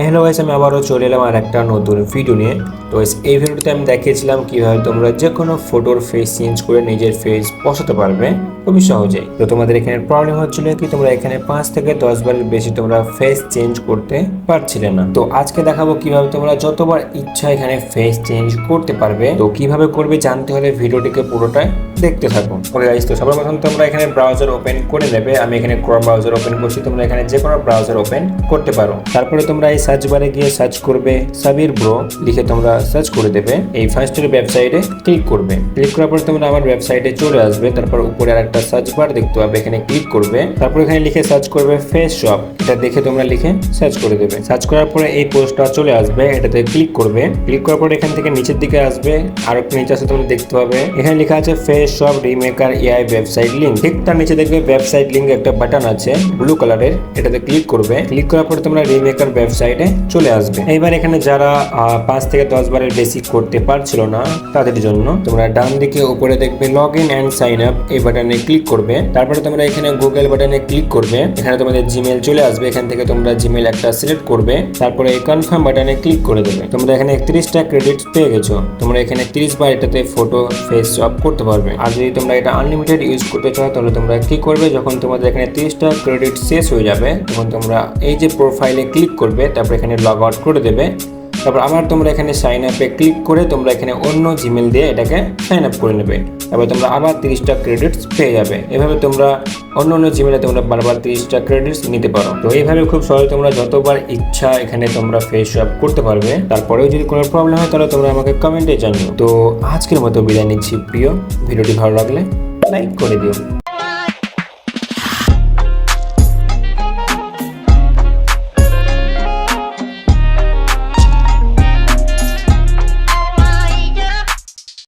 Hello guys, আমি আবারও চলে এলাম আর একটা নতুন ভিডিও নিয়ে। তো এই ভিডিওতে আমি দেখিয়েছিলাম কিভাবে তোমরা যে কোনো ফটোর ফেস চেঞ্জ করে নিজের ফেস বসাতে পারবে খুবই সহজেই। তো তোমাদের এখানে প্রবলেম হচ্ছিল কি তোমরা এখানে 5 থেকে 10 বারের বেশি তোমরা ফেস চেঞ্জ করতে পারছিলে না। তো আজকে দেখাবো কিভাবে তোমরা যতবার ইচ্ছা এখানে ফেস চেঞ্জ করতে পারবে। তো কিভাবে করবে জানতে হলে ভিডিওটিকে পুরোটাই দেখতে থাকো। ওকে গাইস, তো সবার প্রথম তোমরা এখানে ব্রাউজার ওপেন করে নেবে। আমি এখানে ক্রোম ব্রাউজার ওপেন করছি, তোমরা এখানে যে কোনো ব্রাউজার ওপেন করতে পারো। তারপরে তোমরা এই সার্চ বারে গিয়ে সার্চ করবে সাবির ব্রো লিখে তোমরা সার্চ করে দেবে। এই ফার্স্টের ওয়েবসাইটে ক্লিক করবে। ক্লিক করার পর তোমরা আমার ওয়েবসাইটে চলে আসবে। তারপর উপরে আরেকটা সার্চ বার দেখতে পাবে, এখানে ক্লিক করবে। তারপর এখানে লিখে সার্চ করবে ফেস শপ, এটা দেখে তোমরা লিখে সার্চ করে দেবে। সার্চ করার পরে এই পোস্টটা চলে আসবে, এটাতে ক্লিক করবে। ক্লিক করার পরে এখান থেকে নিচের দিকে আসবে, আর একটু নিচে আসে তোমরা দেখতে পাবে এখানে লেখা আছে face shop remaker AI website link. ঠিক তার নিচে দেখবে ওয়েবসাইট লিংক একটা বাটন আছে ব্লু কালারের, এটাতে ক্লিক করবে। ক্লিক করার পরে তোমরা রিমেকার ওয়েবসাইটে চলে আসবে। এইবার এখানে যারা 5 থেকে 10 বারের বেশি করতে পারছিল না তাদের জন্য তোমরা ডান দিকে উপরে দেখবে log in and sign up, এই বাটনে ক্লিক করবে। তারপরে তোমরা এখানে গুগল বাটনে ক্লিক করবে। এখানে তোমাদের জিমেল চলে আসবে, এখান থেকে তোমরা জিমেল একটা সিলেক্ট করবে। তারপরে এই কনফার্ম বাটনে ক্লিক করে দেবে। তোমরা এখানে 31টা ক্রেডিটস পেয়ে গেছো। তোমরা এখানে 30 বার এটাতে ফটো ফেস শপ করতে পারবে। আর যদি তোমরা এটা আনলিমিটেড ইউজ করতে চাও তাহলে তোমরা কি করবে, যখন তোমাদের এখানে 30টা ক্রেডিট শেষ হয়ে যাবে তখন তোমরা এই যে প্রোফাইলে ক্লিক করবে, তারপর এখানে লগ আউট করে দেবে। তারপর আবার তোমরা এখানে সাইন আপে ক্লিক করে তোমরা এখানে অন্য জিমেল দিয়ে এটাকে সাইন আপ করে নেবে। তারপর তোমরা আবার 30টা ক্রেডিটস পেয়ে যাবে। এভাবে তোমরা অন্য জিমেলে তোমরা বারবার 30টা ক্রেডিটস নিতে পারো। তো এইভাবে খুব সহজে তোমরা যতবার ইচ্ছা এখানে তোমরা ফেস শপ করতে পারবে। তারপরেও যদি কোনো প্রবলেম হয় তাহলে তোমরা আমাকে কমেন্টে জানিও। তো আজকের মতো বিদায় নিচ্ছি প্রিয়, ভিডিওটি ভালো লাগলে লাইক করে দিও।